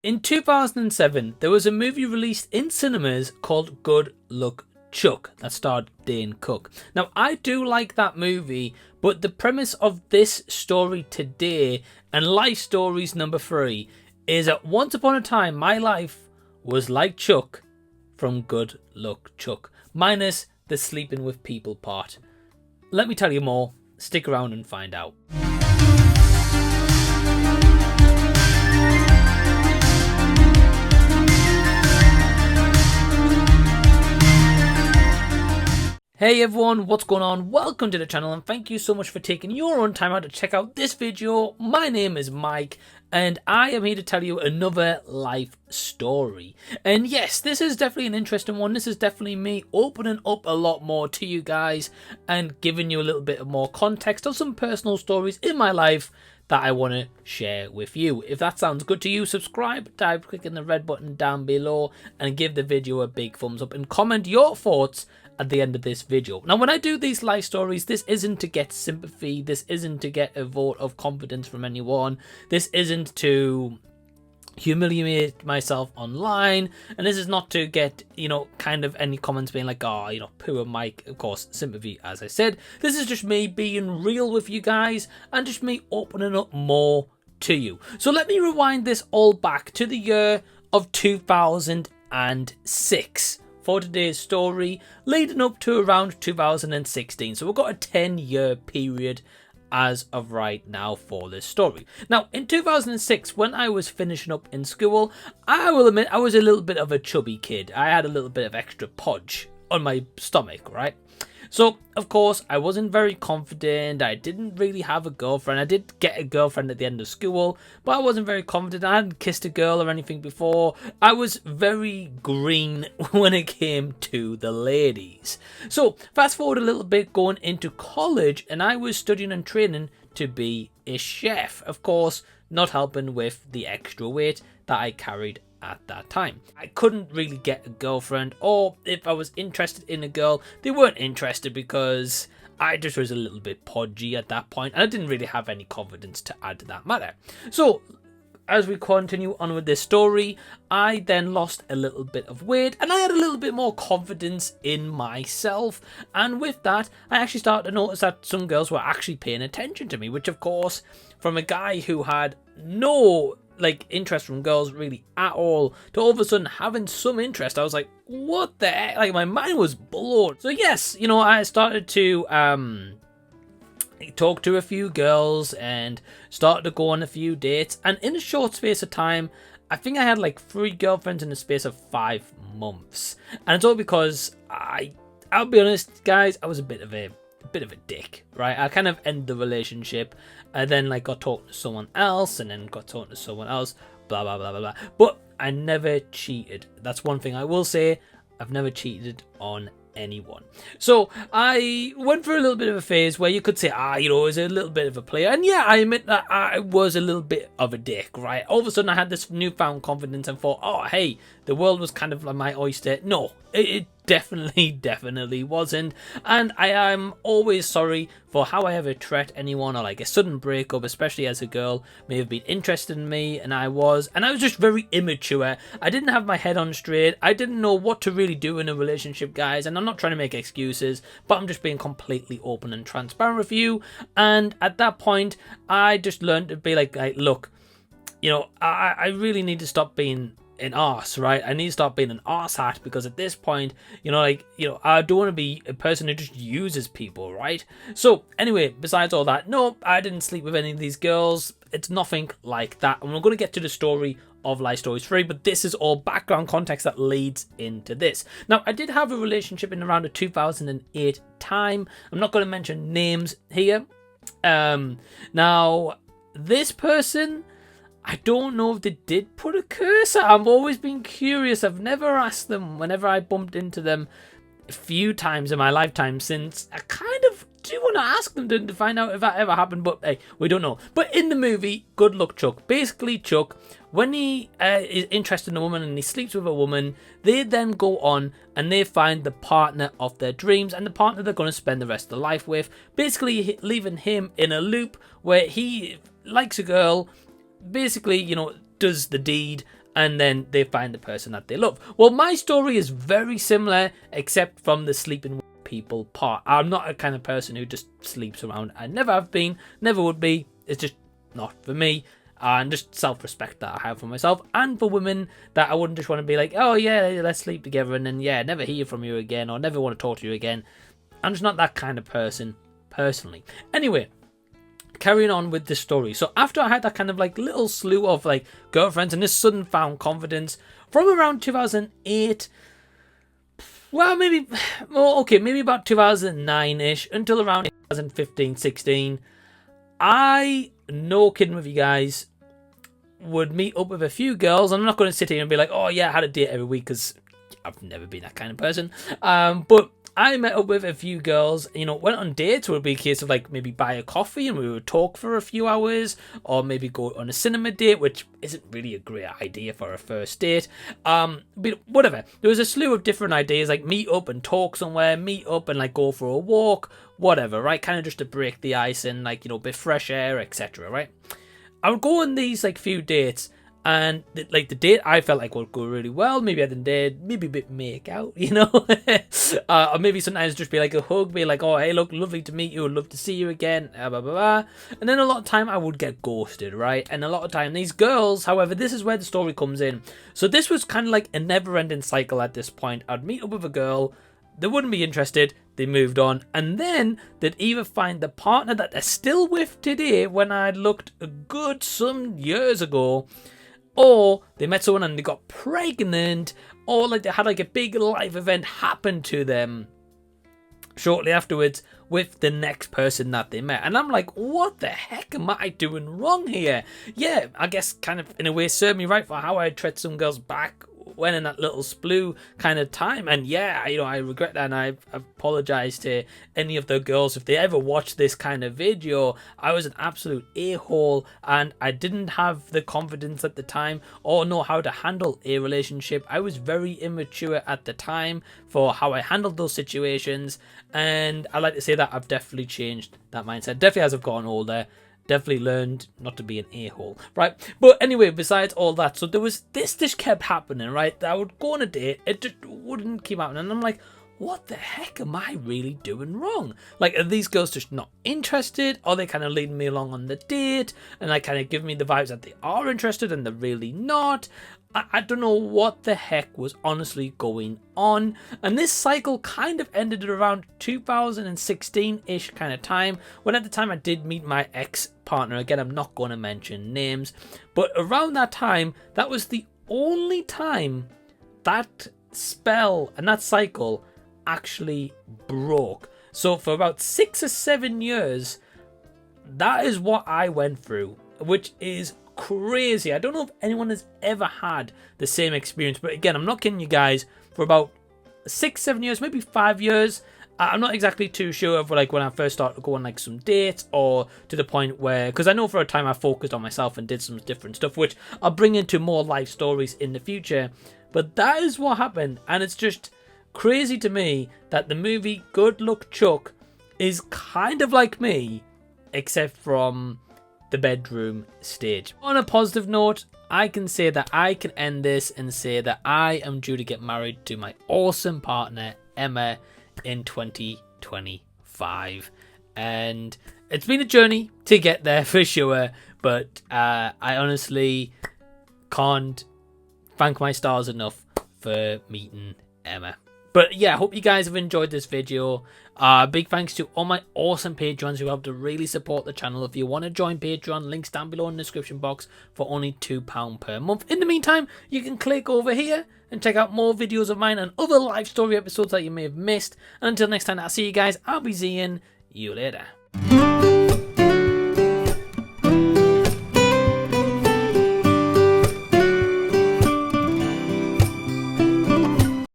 In 2007, there was a movie released in cinemas called Good Luck Chuck that starred Dane Cook. Now, I do like that movie, but the premise of this story today and Lifestories number 3 is that once upon a time, my life was like Chuck from Good Luck Chuck, minus the sleeping with people part. Let me tell you more. Stick around and find out. Hey everyone, what's going on? Welcome to the channel and thank you so much for taking your own time out to check out this video. My name is Mike and I am here to tell you another life story. And yes, this is definitely an interesting one. This is definitely me opening up a lot more to you guys and giving you a little bit of more context of some personal stories in my life that I want to share with you. If that sounds good to you, subscribe, clicking the red button down below and give the video a big thumbs up and comment your thoughts at the end of this video. Now, when I do these life stories, this isn't to get sympathy, this isn't to get a vote of confidence from anyone, this isn't to humiliate myself online, and this is not to get, kind of any comments being like, oh, poor Mike. Of course, sympathy, as I said. This is just me being real with you guys and just me opening up more to you. So let me rewind this all back to the year of 2006 for today's story, leading up to around 2016. So we've got a 10-year period as of right now for this story. Now, in 2006, when I was finishing up in school, I will admit I was a little bit of a chubby kid. I had a little bit of extra pudge on my stomach, right? So, of course, I wasn't very confident. I didn't really have a girlfriend. I did get a girlfriend at the end of school, but I wasn't very confident. I hadn't kissed a girl or anything before. I was very green when it came to the ladies. So, fast forward a little bit, going into college, and I was studying and training to be a chef. Of course, not helping with the extra weight that I carried at that time. I couldn't really get a girlfriend, or if I was interested in a girl, they weren't interested because I just was a little bit podgy at that point and I didn't really have any confidence to add to that matter. So as we continue on with this story, I then lost a little bit of weight and I had a little bit more confidence in myself, and with that I actually started to notice that some girls were actually paying attention to me, which of course, from a guy who had no interest from girls really at all to all of a sudden having some interest, I was like, what the heck? My mind was blown. So yes, I started to talk to a few girls and started to go on a few dates, and in a short space of time I think I had 3 girlfriends in the space of 5 months. And it's all because I'll be honest guys, I was a bit of a dick, right? I kind of ended the relationship and then got talking to someone else and then got talking to someone else, blah blah blah blah blah. But I never cheated. That's one thing I will say. I've never cheated on anyone. So I went through a little bit of a phase where you could say, I was a little bit of a player, and yeah, I admit that I was a little bit of a dick, right? All of a sudden I had this newfound confidence and thought, oh hey, the world was kind of like my oyster. No, it definitely wasn't, and I am always sorry for how I ever treat anyone, or a sudden breakup, especially as a girl may have been interested in me, and I was just very immature. I didn't have my head on straight. I didn't know what to really do in a relationship, guys, and I'm not trying to make excuses, but I'm just being completely open and transparent with you. And at that point I just learned to be like look, I really need to stop being an arse, right? I need to stop being an arse hat, because at this point, I don't want to be a person who just uses people, right? So anyway, besides all that, no, I didn't sleep with any of these girls. It's nothing like that. And we're going to get to the story of Lifestories 3, but this is all background context that leads into this. Now, I did have a relationship in around the 2008 time. I'm not going to mention names here. Now, this person, I don't know if they did put a cursor. I've always been curious. I've never asked them whenever I bumped into them a few times in my lifetime since. I kind of do want to ask them to find out if that ever happened, but hey, we don't know. But in the movie, Good Luck Chuck, basically Chuck, when he is interested in a woman and he sleeps with a woman, they then go on and they find the partner of their dreams and the partner they're going to spend the rest of their life with, basically leaving him in a loop where he likes a girl, basically, does the deed, and then they find the person that they love. Well, my story is very similar, except from the sleeping with people part. I'm not a kind of person who just sleeps around. I never have been, never would be. It's just not for me. And just self-respect that I have for myself and for women, that I wouldn't just want to be like, oh yeah, let's sleep together and then yeah, never hear from you again or never want to talk to you again. I'm just not that kind of person personally. Anyway, carrying on with the story. So after I had that kind of like little slew of like girlfriends and this sudden found confidence from around 2008, well, maybe about 2009-ish until around 2015, 16, I, no kidding with you guys, would meet up with a few girls. I'm not going to sit here and be like, oh yeah, I had a date every week, because I've never been that kind of person. But I met up with a few girls, you know, went on dates. It would be a case of like maybe buy a coffee and we would talk for a few hours, or maybe go on a cinema date, which isn't really a great idea for a first date. But whatever. There was a slew of different ideas, like meet up and talk somewhere, meet up and like go for a walk, whatever, right? Kind of just to break the ice and like, you know, a bit fresh air, etc., right? I would go on these like few dates, and like the date I felt like would go really well. Maybe I did, maybe a bit make out, you know, or maybe sometimes just be like a hug, be like, oh hey, look, lovely to meet you, I'd love to see you again, blah blah blah. And then a lot of time I would get ghosted, right? And a lot of time these girls, however, this is where the story comes in. So this was kind of like a never-ending cycle at this point. I'd meet up with a girl, they wouldn't be interested, they moved on, and then they'd either find the partner that they're still with today when I looked good some years ago, or they met someone and they got pregnant, or like they had like a big life event happen to them shortly afterwards with the next person that they met. And I'm like, what the heck am I doing wrong here? Yeah, I guess kind of in a way served me right for how I tread some girls back when in that little splue kind of time. And yeah, you know, I regret that, and I apologize to any of the girls if they ever watch this kind of video. I was an absolute a-hole, and I didn't have the confidence at the time or know how to handle a relationship. I was very immature at the time for how I handled those situations, and I like to say that I've definitely changed that mindset, definitely as I've gotten older. Definitely learned not to be an a-hole, right? But anyway, besides all that, so there was this kept happening, right? I would go on a date, it just wouldn't keep happening, and I'm like, what the heck am I really doing wrong? Like, are these girls just not interested? Or are they kind of leading me along on the date and like kind of give me the vibes that they are interested and they're really not? I don't know what the heck was honestly going on. And this cycle kind of ended at around 2016-ish kind of time, when at the time I did meet my ex-partner. Again, I'm not going to mention names, but around that time, that was the only time that spell and that cycle actually broke. So for about 6 or 7 years, that is what I went through, which is crazy. I don't know if anyone has ever had the same experience, but again, I'm not kidding you guys, for about 6-7 years, maybe 5 years, I'm not exactly too sure of like when I first started going like some dates, or to the point where, because I know for a time I focused on myself and did some different stuff, which I'll bring into more life stories in the future. But that is what happened, and it's just crazy to me that the movie Good Luck Chuck is kind of like me, except from the bedroom stage. On a positive note, I can say that I can end this and say that I am due to get married to my awesome partner Emma in 2025, and it's been a journey to get there for sure, but I honestly can't thank my stars enough for meeting Emma. But yeah, I hope you guys have enjoyed this video. Big thanks to all my awesome patrons who help to really support the channel. If you want to join Patreon, links down below in the description box for only £2 per month. In the meantime, you can click over here and check out more videos of mine and other life story episodes that you may have missed. And until next time, I'll see you guys. I'll be seeing you later.